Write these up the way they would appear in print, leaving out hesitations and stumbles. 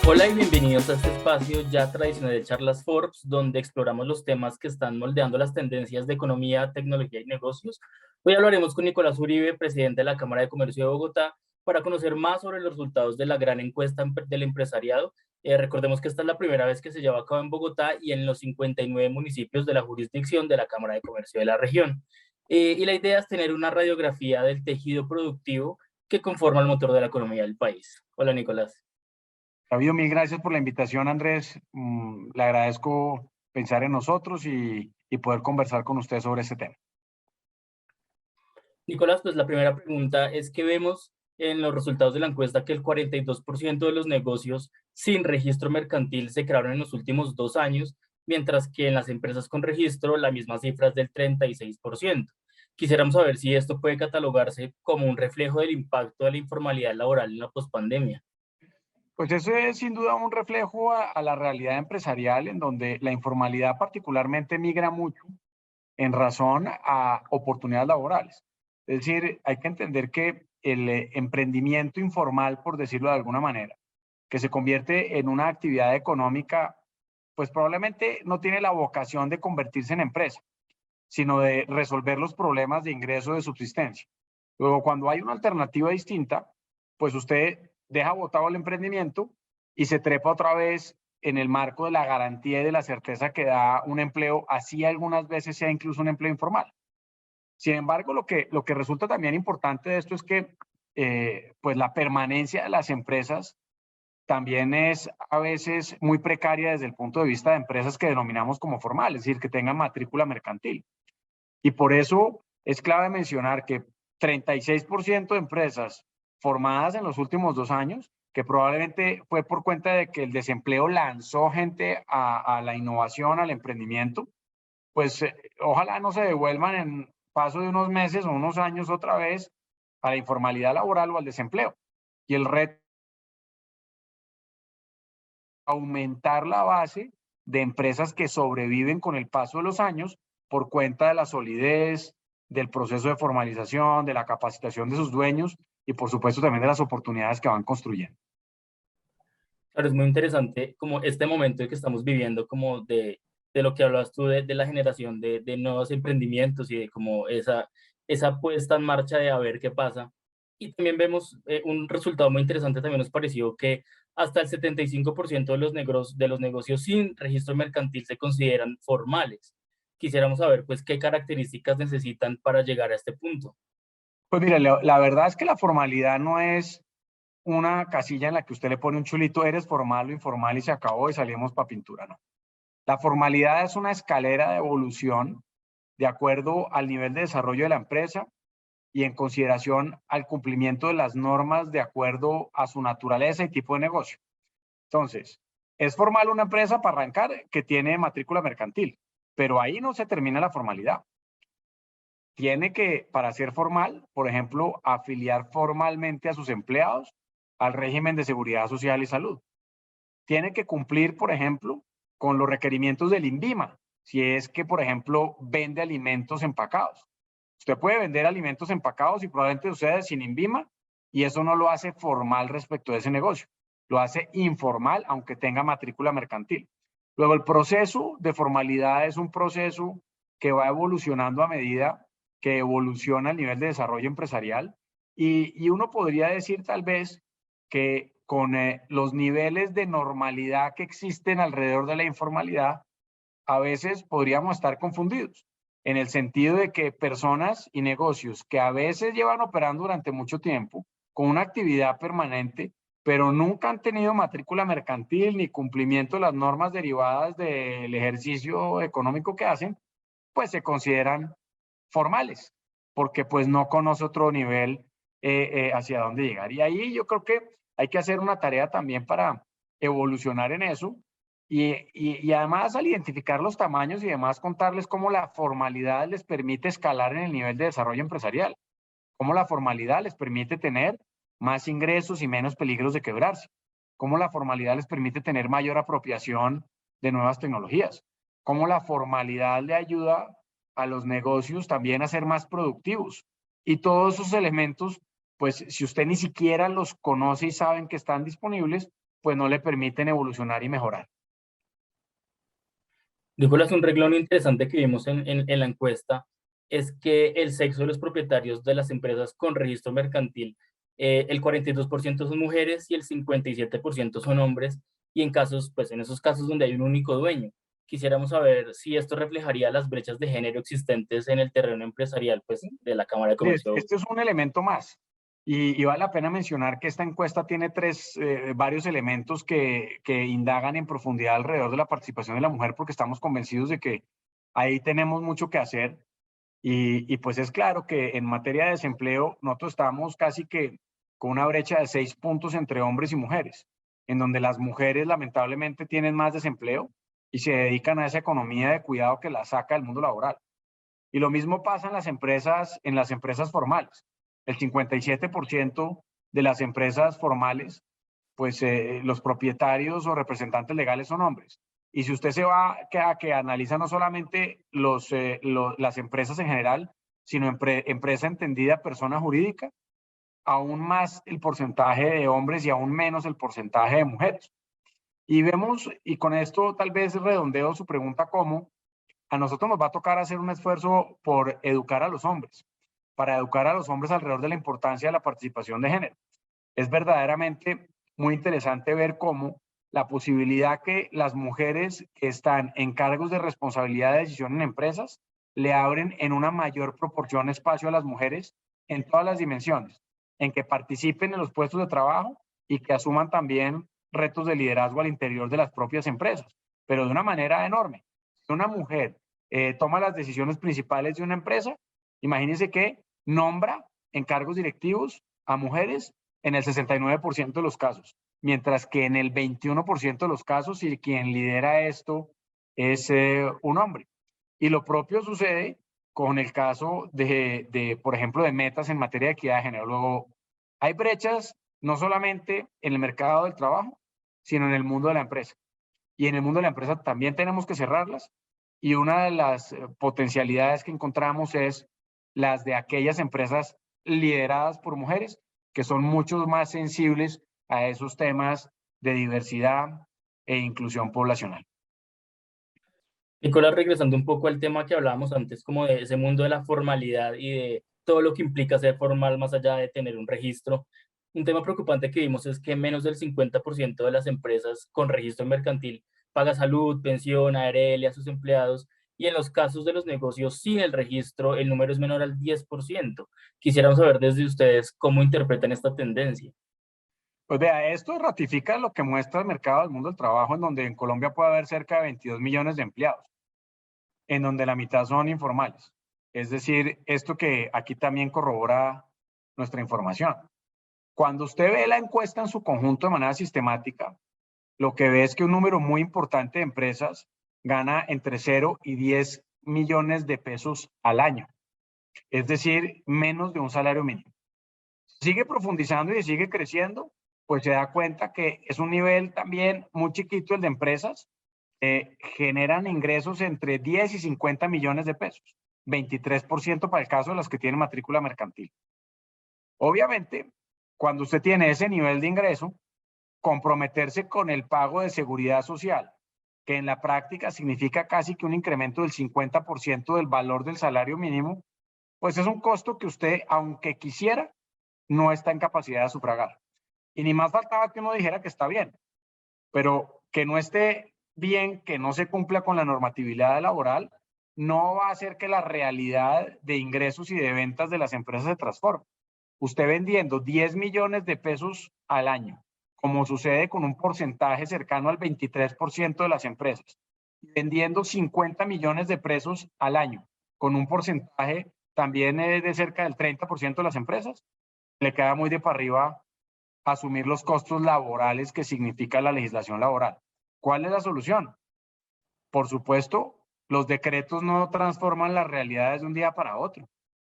Hola y bienvenidos a este espacio ya tradicional de Charlas Forbes, donde exploramos los temas que están moldeando las tendencias de economía, tecnología y negocios. Hoy hablaremos con Nicolás Uribe, presidente de la Cámara de Comercio de Bogotá, para conocer más sobre los resultados de la gran encuesta del empresariado. Recordemos que esta es la primera vez que se lleva a cabo en Bogotá y en los 59 municipios de la jurisdicción de la Cámara de Comercio de la región. Y la idea es tener una radiografía del tejido productivo que conforma el motor de la economía del país. Hola, Nicolás. David, mil gracias por la invitación, Andrés. Le agradezco pensar en nosotros y poder conversar con usted sobre este tema. Nicolás, pues la primera pregunta es que vemos en los resultados de la encuesta que el 42% de los negocios sin registro mercantil se crearon en los últimos 2 años, mientras que en las empresas con registro la misma cifra es del 36%. Quisiéramos saber si esto puede catalogarse como un reflejo del impacto de la informalidad laboral en la pospandemia. Pues eso es sin duda un reflejo a la realidad empresarial en donde la informalidad particularmente migra mucho en razón a oportunidades laborales. Es decir, hay que entender que el emprendimiento informal, por decirlo de alguna manera, que se convierte en una actividad económica, pues probablemente no tiene la vocación de convertirse en empresa, sino de resolver los problemas de ingreso de subsistencia. Luego, cuando hay una alternativa distinta, pues usted deja botado el emprendimiento y se trepa otra vez en el marco de la garantía y de la certeza que da un empleo, así algunas veces sea incluso un empleo informal. Sin embargo, lo que resulta también importante de esto es que pues la permanencia de las empresas también es a veces muy precaria desde el punto de vista de empresas que denominamos como formales, es decir, que tengan matrícula mercantil. Y por eso es clave mencionar que 36% de empresas formadas en los últimos 2 años, que probablemente fue por cuenta de que el desempleo lanzó gente a la innovación, al emprendimiento, pues ojalá no se devuelvan en paso de unos meses o unos años otra vez a la informalidad laboral o al desempleo. Y el reto aumentar la base de empresas que sobreviven con el paso de los años por cuenta de la solidez, del proceso de formalización, de la capacitación de sus dueños y por supuesto también de las oportunidades que van construyendo. Claro, es muy interesante como este momento que estamos viviendo, como de lo que hablabas tú, de la generación de nuevos emprendimientos y de como esa puesta en marcha de a ver qué pasa. Y también vemos un resultado muy interesante, también nos pareció que hasta el 75% de los negocios sin registro mercantil se consideran formales. Quisiéramos saber, pues, qué características necesitan para llegar a este punto. Pues mire, la verdad es que la formalidad no es una casilla en la que usted le pone un chulito, eres formal o informal y se acabó y salimos para pintura, no. La formalidad es una escalera de evolución de acuerdo al nivel de desarrollo de la empresa y en consideración al cumplimiento de las normas de acuerdo a su naturaleza y tipo de negocio. Entonces, es formal una empresa para arrancar que tiene matrícula mercantil, pero ahí no se termina la formalidad. Tiene que, para ser formal, por ejemplo, afiliar formalmente a sus empleados al régimen de seguridad social y salud. Tiene que cumplir, por ejemplo, con los requerimientos del INVIMA, si es que, por ejemplo, vende alimentos empacados. Usted puede vender alimentos empacados y probablemente sucede sin INVIMA y eso no lo hace formal respecto de ese negocio. Lo hace informal, aunque tenga matrícula mercantil. Luego, el proceso de formalidad es un proceso que va evolucionando a medida que evoluciona el nivel de desarrollo empresarial y uno podría decir tal vez que con los niveles de normalidad que existen alrededor de la informalidad, a veces podríamos estar confundidos, en el sentido de que personas y negocios que a veces llevan operando durante mucho tiempo, con una actividad permanente, pero nunca han tenido matrícula mercantil ni cumplimiento de las normas derivadas del ejercicio económico que hacen, pues se consideran formales, porque pues no conoce otro nivel hacia dónde llegar. Y ahí yo creo que hay que hacer una tarea también para evolucionar en eso y además al identificar los tamaños y demás contarles cómo la formalidad les permite escalar en el nivel de desarrollo empresarial, cómo la formalidad les permite tener más ingresos y menos peligros de quebrarse, cómo la formalidad les permite tener mayor apropiación de nuevas tecnologías, cómo la formalidad le ayuda a los negocios también a ser más productivos. Y todos esos elementos, pues si usted ni siquiera los conoce y saben que están disponibles, pues no le permiten evolucionar y mejorar. Nicolás, un renglón interesante que vimos en la encuesta es que el sexo de los propietarios de las empresas con registro mercantil, el 42% son mujeres y el 57% son hombres, y en casos, pues en esos casos donde hay un único dueño. Quisiéramos saber si esto reflejaría las brechas de género existentes en el terreno empresarial, pues, de la Cámara de Comercio. Este es un elemento más. Y vale la pena mencionar que esta encuesta tiene varios elementos que indagan en profundidad alrededor de la participación de la mujer, porque estamos convencidos de que ahí tenemos mucho que hacer. Y pues es claro que en materia de desempleo, nosotros estamos casi que con una brecha de 6 puntos entre hombres y mujeres, en donde las mujeres lamentablemente tienen más desempleo y se dedican a esa economía de cuidado que la saca del mundo laboral. Y lo mismo pasa en las empresas formales. El 57% de las empresas formales, pues los propietarios o representantes legales son hombres. Y si usted se va a que analiza no solamente las empresas en general, sino empresa entendida persona jurídica, aún más el porcentaje de hombres y aún menos el porcentaje de mujeres. Y vemos, y con esto tal vez redondeo su pregunta, cómo a nosotros nos va a tocar hacer un esfuerzo por educar a los hombres, para educar a los hombres alrededor de la importancia de la participación de género. Es verdaderamente muy interesante ver cómo la posibilidad que las mujeres que están en cargos de responsabilidad de decisión en empresas le abren en una mayor proporción espacio a las mujeres en todas las dimensiones, en que participen en los puestos de trabajo y que asuman también retos de liderazgo al interior de las propias empresas, pero de una manera enorme. Si una mujer toma las decisiones principales de una empresa, imagínense que nombra en cargos directivos a mujeres en el 69% de los casos, mientras que en el 21% de los casos, y quien lidera esto es un hombre. Y lo propio sucede con el caso por ejemplo, de metas en materia de equidad de género. Luego, hay brechas no solamente en el mercado del trabajo, sino en el mundo de la empresa. Y en el mundo de la empresa también tenemos que cerrarlas. Y una de las potencialidades que encontramos es las de aquellas empresas lideradas por mujeres, que son mucho más sensibles a esos temas de diversidad e inclusión poblacional. Nicolás, regresando un poco al tema que hablábamos antes, como de ese mundo de la formalidad y de todo lo que implica ser formal más allá de tener un registro. Un tema preocupante que vimos es que menos del 50% de las empresas con registro mercantil paga salud, pensión, ARL a sus empleados, y en los casos de los negocios sin el registro el número es menor al 10%. Quisiéramos saber desde ustedes cómo interpretan esta tendencia. Pues vea, esto ratifica lo que muestra el mercado del mundo del trabajo, en donde en Colombia puede haber cerca de 22 millones de empleados, en donde la mitad son informales. Es decir, esto que aquí también corrobora nuestra información. Cuando usted ve la encuesta en su conjunto de manera sistemática, lo que ve es que un número muy importante de empresas gana entre 0 y 10 millones de pesos al año, es decir, menos de un salario mínimo. Sigue profundizando y sigue creciendo, pues se da cuenta que es un nivel también muy chiquito el de empresas que generan ingresos entre 10 y 50 millones de pesos, 23% para el caso de las que tienen matrícula mercantil. Obviamente, cuando usted tiene ese nivel de ingreso, comprometerse con el pago de seguridad social, que en la práctica significa casi que un incremento del 50% del valor del salario mínimo, pues es un costo que usted, aunque quisiera, no está en capacidad de sufragar. Y ni más faltaba que uno dijera que está bien, pero que no esté bien, que no se cumpla con la normatividad laboral, no va a hacer que la realidad de ingresos y de ventas de las empresas se transforme. Usted vendiendo 10 millones de pesos al año, como sucede con un porcentaje cercano al 23% de las empresas, vendiendo 50 millones de pesos al año, con un porcentaje también de cerca del 30% de las empresas, le queda muy de para arriba asumir los costos laborales que significa la legislación laboral. ¿Cuál es la solución? Por supuesto, los decretos no transforman las realidades de un día para otro,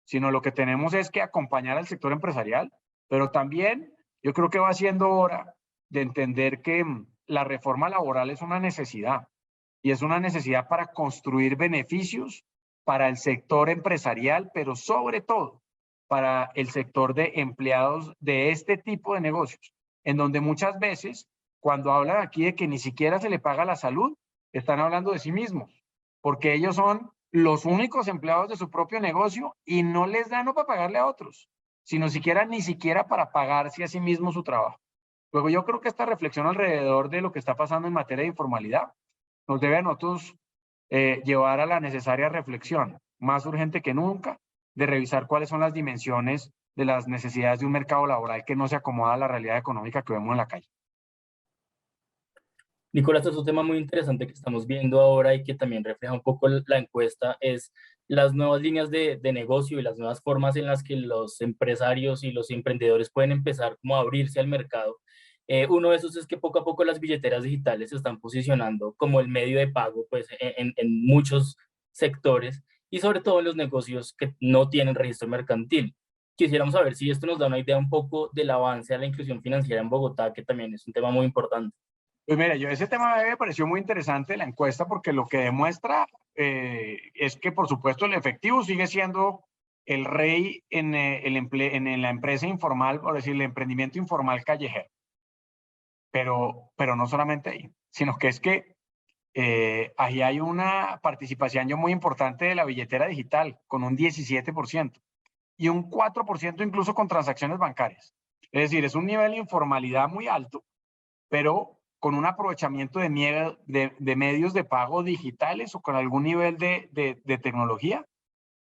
sino lo que tenemos es que acompañar al sector empresarial, pero también yo creo que va siendo hora de entender que la reforma laboral es una necesidad, y es una necesidad para construir beneficios para el sector empresarial, pero sobre todo para el sector de empleados de este tipo de negocios, en donde muchas veces Cuando hablan aquí de que ni siquiera se le paga la salud, están hablando de sí mismos, porque ellos son los únicos empleados de su propio negocio y no les dan no para pagarle a otros, sino ni siquiera para pagarse a sí mismo su trabajo. Luego yo creo que esta reflexión alrededor de lo que está pasando en materia de informalidad nos debe a nosotros llevar a la necesaria reflexión, más urgente que nunca, de revisar cuáles son las dimensiones de las necesidades de un mercado laboral que no se acomoda a la realidad económica que vemos en la calle. Nicolás, es un tema muy interesante que estamos viendo ahora y que también refleja un poco la encuesta, es las nuevas líneas de negocio y las nuevas formas en las que los empresarios y los emprendedores pueden empezar como a abrirse al mercado. Uno de esos es que poco a poco las billeteras digitales se están posicionando como el medio de pago pues, en muchos sectores y sobre todo en los negocios que no tienen registro mercantil. Quisiéramos saber si esto nos da una idea un poco del avance a la inclusión financiera en Bogotá, que también es un tema muy importante. Pues mira, yo ese tema me pareció muy interesante la encuesta porque lo que demuestra es que por supuesto el efectivo sigue siendo el rey en la empresa informal, por decir, el emprendimiento informal callejero. Pero no solamente ahí, sino que es que ahí hay una participación ya muy importante de la billetera digital con un 17% y un 4% incluso con transacciones bancarias. Es decir, es un nivel de informalidad muy alto, pero con un aprovechamiento de medios de pago digitales o con algún nivel de tecnología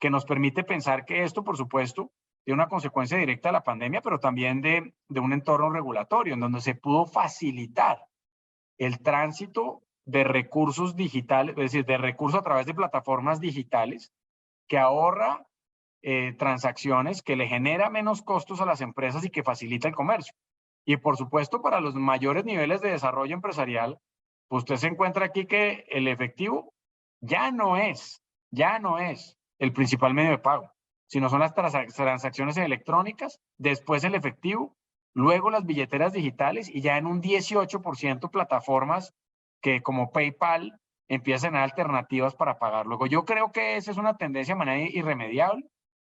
que nos permite pensar que esto, por supuesto, tiene una consecuencia directa de la pandemia, pero también de un entorno regulatorio en donde se pudo facilitar el tránsito de recursos digitales, es decir, de recursos a través de plataformas digitales que ahorra transacciones, que le genera menos costos a las empresas y que facilita el comercio. Y por supuesto, para los mayores niveles de desarrollo empresarial, pues usted se encuentra aquí que el efectivo ya no es el principal medio de pago, sino son las transacciones electrónicas, después el efectivo, luego las billeteras digitales y ya en un 18% plataformas que como PayPal empiezan a dar alternativas para pagar. Luego yo creo que esa es una tendencia de manera irremediable,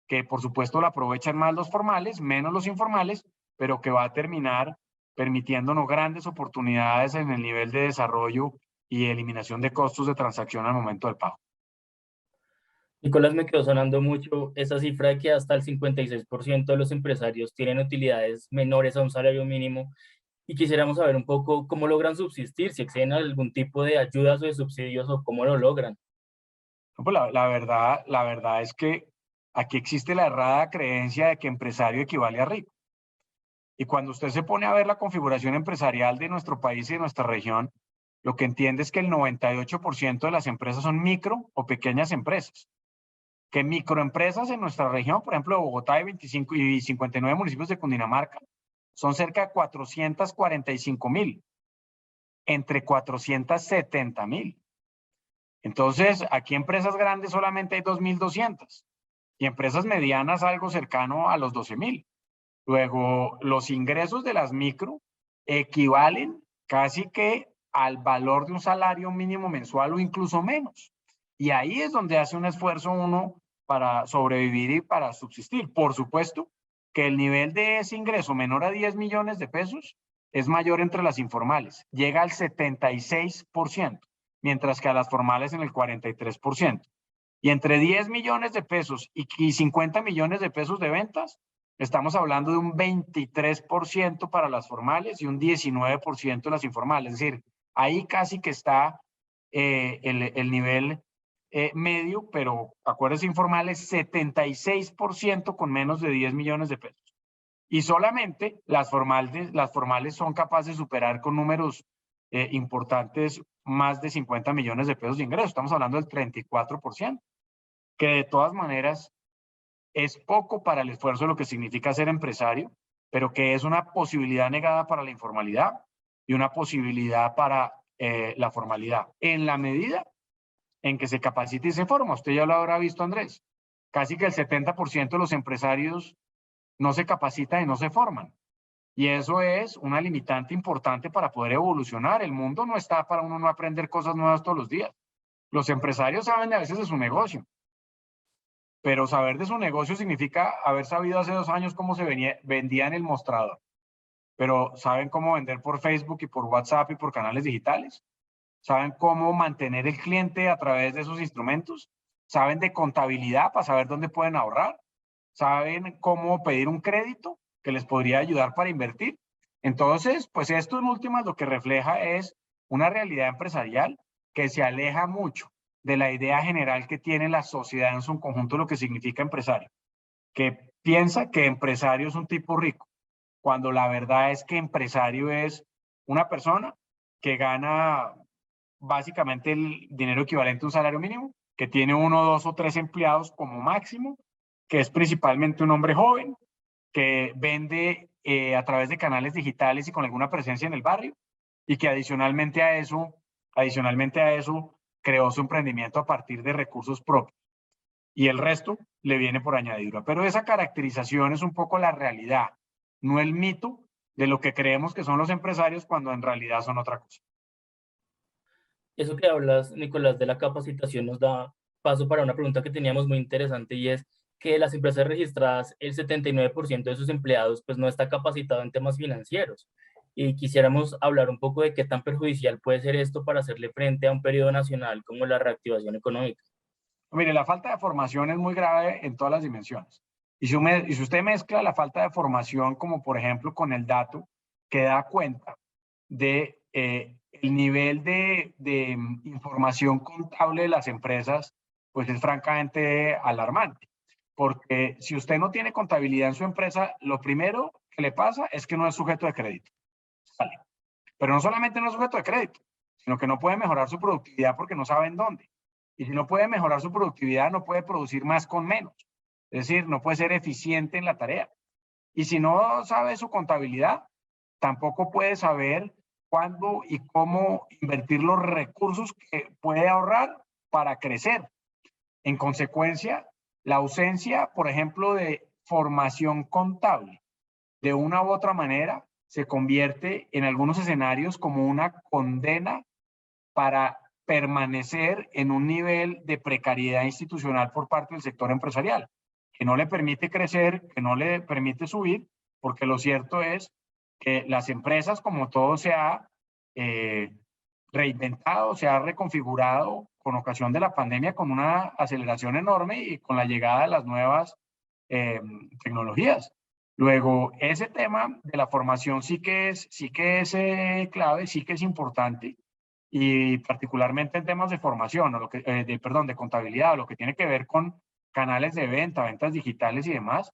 que por supuesto la aprovechan más los formales, menos los informales, pero que va a terminar permitiéndonos grandes oportunidades en el nivel de desarrollo y eliminación de costos de transacción al momento del pago. Nicolás, me quedó sonando mucho esa cifra de que hasta el 56% de los empresarios tienen utilidades menores a un salario mínimo y quisiéramos saber un poco cómo logran subsistir, si acceden a algún tipo de ayudas o de subsidios o cómo lo logran. No, pues la verdad es que aquí existe la errada creencia de que empresario equivale a rico. Y cuando usted se pone a ver la configuración empresarial de nuestro país y de nuestra región, lo que entiende es que el 98% de las empresas son micro o pequeñas empresas. Que microempresas en nuestra región, por ejemplo, Bogotá y 25 y 59 municipios de Cundinamarca, son cerca de 445,000, entre 470,000. Entonces, aquí empresas grandes solamente hay 2,200 y empresas medianas algo cercano a los 12,000. Luego, los ingresos de las micro equivalen casi que al valor de un salario mínimo mensual o incluso menos. Y ahí es donde hace un esfuerzo uno para sobrevivir y para subsistir. Por supuesto que el nivel de ese ingreso menor a 10 millones de pesos es mayor entre las informales, llega al 76%, mientras que a las formales en el 43%. Y entre 10 millones de pesos y 50 millones de pesos de ventas, estamos hablando de un 23% para las formales y un 19% de las informales. Es decir, ahí casi que está el nivel medio, pero acuérdense, informales, 76% con menos de 10 millones de pesos. Y solamente las formales son capaces de superar con números importantes más de 50 millones de pesos de ingresos. Estamos hablando del 34%, que de todas maneras es poco para el esfuerzo de lo que significa ser empresario, pero que es una posibilidad negada para la informalidad y una posibilidad para la formalidad. En la medida en que se capacite y se forma, usted ya lo habrá visto, Andrés, casi que el 70% de los empresarios no se capacitan y no se forman. Y eso es una limitante importante para poder evolucionar. El mundo no está para uno no aprender cosas nuevas todos los días. Los empresarios saben a veces de su negocio, pero saber de su negocio significa haber sabido hace 2 años cómo se vendía en el mostrador. pero ¿saben cómo vender por Facebook y por WhatsApp y por canales digitales? ¿Saben cómo mantener el cliente a través de esos instrumentos? ¿Saben de contabilidad para saber dónde pueden ahorrar? ¿Saben cómo pedir un crédito que les podría ayudar para invertir? Entonces, pues esto en últimas lo que refleja es una realidad empresarial que se aleja mucho de la idea general que tiene la sociedad en su conjunto, lo que significa empresario, que piensa que empresario es un tipo rico, cuando la verdad es que empresario es una persona que gana básicamente el dinero equivalente a un salario mínimo, que tiene uno, dos o tres empleados como máximo, que es principalmente un hombre joven, que vende a través de canales digitales y con alguna presencia en el barrio, y que adicionalmente a eso, creó su emprendimiento a partir de recursos propios. Y el resto le viene por añadidura. Pero esa caracterización es un poco la realidad, no el mito de lo que creemos que son los empresarios cuando en realidad son otra cosa. Eso que hablas, Nicolás, de la capacitación nos da paso para una pregunta que teníamos muy interesante y es que las empresas registradas, el 79% de sus empleados pues no está capacitado en temas financieros. Y quisiéramos hablar un poco de qué tan perjudicial puede ser esto para hacerle frente a un periodo nacional como la reactivación económica. Mire, la falta de formación es muy grave en todas las dimensiones. Y si usted mezcla la falta de formación, como por ejemplo con el dato que da cuenta de el nivel de información contable de las empresas, pues es francamente alarmante. Porque si usted no tiene contabilidad en su empresa, lo primero que le pasa es que no es sujeto de crédito. Vale. Pero no solamente no es sujeto de crédito, sino que no puede mejorar su productividad porque no sabe en dónde. Y si no puede mejorar su productividad, no puede producir más con menos. Es decir, no puede ser eficiente en la tarea. Y si no sabe su contabilidad, tampoco puede saber cuándo y cómo invertir los recursos que puede ahorrar para crecer. En consecuencia, la ausencia, por ejemplo, de formación contable, de una u otra manera, se convierte en algunos escenarios como una condena para permanecer en un nivel de precariedad institucional por parte del sector empresarial, que no le permite crecer, que no le permite subir, porque lo cierto es que las empresas, como todo se ha reinventado, se ha reconfigurado con ocasión de la pandemia con una aceleración enorme y con la llegada de las nuevas tecnologías. Luego, ese tema de la formación sí que es clave, sí que es importante, y particularmente en temas de formación, o lo que, perdón, de contabilidad, o lo que tiene que ver con canales de venta, ventas digitales y demás,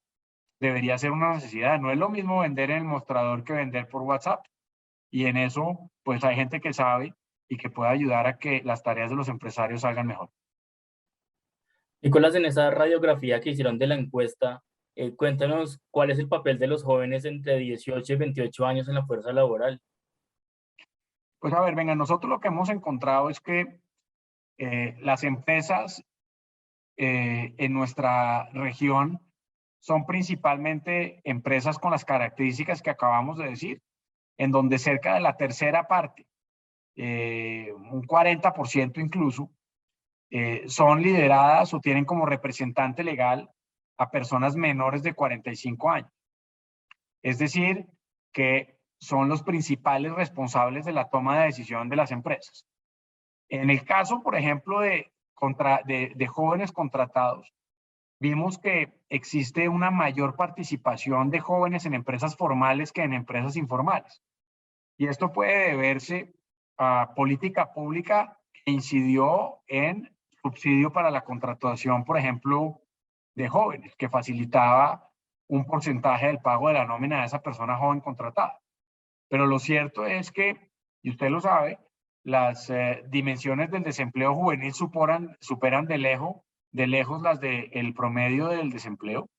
debería ser una necesidad. No es lo mismo vender en el mostrador que vender por WhatsApp. Y en eso, pues hay gente que sabe y que puede ayudar a que las tareas de los empresarios salgan mejor. Nicolás, en esa radiografía que hicieron de la encuesta, cuéntanos cuál es el papel de los jóvenes entre 18 y 28 años en la fuerza laboral. Pues a ver, venga, nosotros lo que hemos encontrado es que las empresas en nuestra región son principalmente empresas con las características que acabamos de decir, en donde cerca de la tercera parte, un 40% incluso, son lideradas o tienen como representante legal a personas menores de 45 años. Es decir, que son los principales responsables de la toma de decisión de las empresas. En el caso, por ejemplo, de jóvenes contratados, vimos que existe una mayor participación de jóvenes en empresas formales que en empresas informales. Y esto puede deberse a política pública que incidió en subsidio para la contratación, por ejemplo, de jóvenes, que facilitaba un porcentaje del pago de la nómina de esa persona joven contratada. Pero lo cierto es que, y usted lo sabe, las dimensiones del desempleo juvenil superan de lejos las del promedio del desempleo.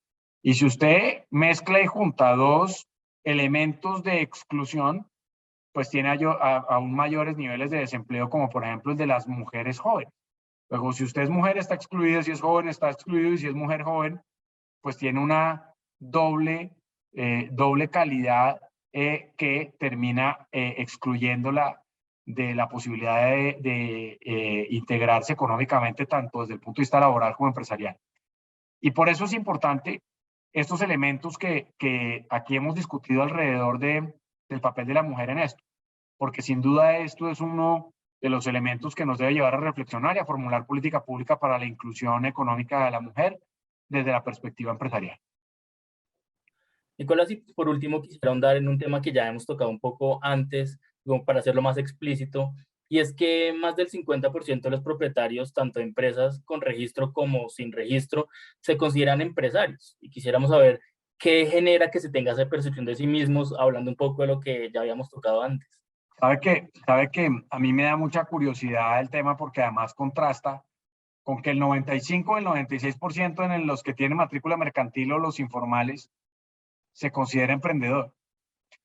Y si usted mezcla y junta dos elementos de exclusión, pues tiene aún mayores niveles de desempleo, como por ejemplo el de las mujeres jóvenes. Luego, si usted es mujer, está excluido; si es joven, está excluido; y si es mujer joven, pues tiene una doble calidad que termina excluyéndola de la posibilidad de integrarse económicamente, tanto desde el punto de vista laboral como empresarial. Y por eso es importante estos elementos que aquí hemos discutido alrededor del papel de la mujer en esto, porque sin duda esto es uno de los elementos que nos debe llevar a reflexionar y a formular política pública para la inclusión económica de la mujer desde la perspectiva empresarial. Nicolás, y por último quisiera ahondar en un tema que ya hemos tocado un poco antes, como para hacerlo más explícito, y es que más del 50% de los propietarios, tanto de empresas con registro como sin registro, se consideran empresarios. Y quisiéramos saber qué genera que se tenga esa percepción de sí mismos, hablando un poco de lo que ya habíamos tocado antes. Sabe que a mí me da mucha curiosidad el tema porque además contrasta con que el 95 o el 96% en los que tienen matrícula mercantil o los informales se considera emprendedor.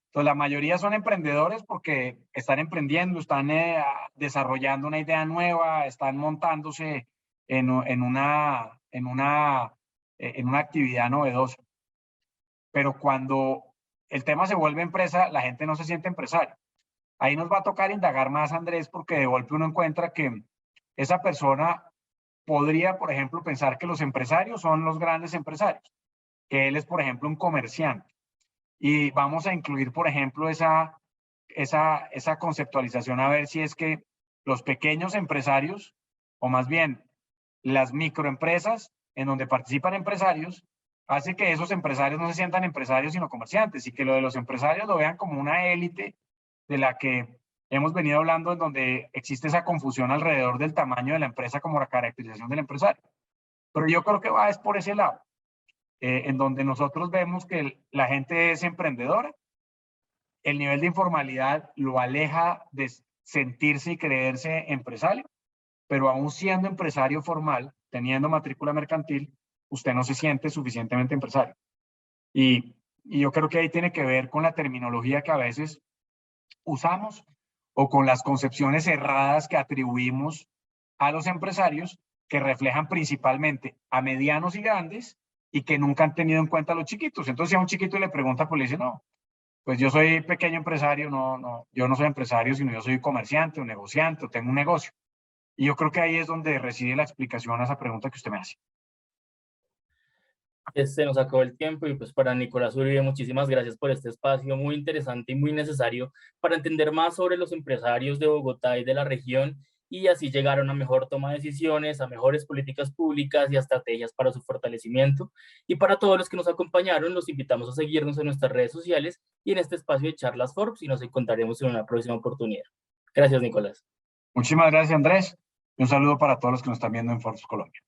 Entonces, la mayoría son emprendedores porque están emprendiendo, están desarrollando una idea nueva, están montándose en una actividad novedosa. Pero cuando el tema se vuelve empresa, la gente no se siente empresario. Ahí nos va a tocar indagar más, Andrés, porque de golpe uno encuentra que esa persona podría, por ejemplo, pensar que los empresarios son los grandes empresarios, que él es, por ejemplo, un comerciante. Y vamos a incluir, por ejemplo, esa conceptualización a ver si es que los pequeños empresarios, o más bien las microempresas en donde participan empresarios, hace que esos empresarios no se sientan empresarios sino comerciantes y que lo de los empresarios lo vean como una élite de la que hemos venido hablando, en donde existe esa confusión alrededor del tamaño de la empresa como la caracterización del empresario. Pero yo creo que va es por ese lado. En donde nosotros vemos que la gente es emprendedora, el nivel de informalidad lo aleja de sentirse y creerse empresario, pero aún siendo empresario formal, teniendo matrícula mercantil, usted no se siente suficientemente empresario. Y yo creo que ahí tiene que ver con la terminología que a veces usamos o con las concepciones erradas que atribuimos a los empresarios, que reflejan principalmente a medianos y grandes, y que nunca han tenido en cuenta a los chiquitos. Entonces, si a un chiquito le pregunta, pues le dice, no, pues yo soy pequeño empresario, yo no soy empresario, sino yo soy comerciante o negociante o tengo un negocio. Y yo creo que ahí es donde reside la explicación a esa pregunta que usted me hace. Se nos acabó el tiempo y pues para Nicolás Uribe, muchísimas gracias por este espacio muy interesante y muy necesario para entender más sobre los empresarios de Bogotá y de la región y así llegar a una mejor toma de decisiones, a mejores políticas públicas y a estrategias para su fortalecimiento. Y para todos los que nos acompañaron, los invitamos a seguirnos en nuestras redes sociales y en este espacio de Charlas Forbes y nos encontraremos en una próxima oportunidad. Gracias, Nicolás. Muchísimas gracias, Andrés. Y un saludo para todos los que nos están viendo en Forbes Colombia.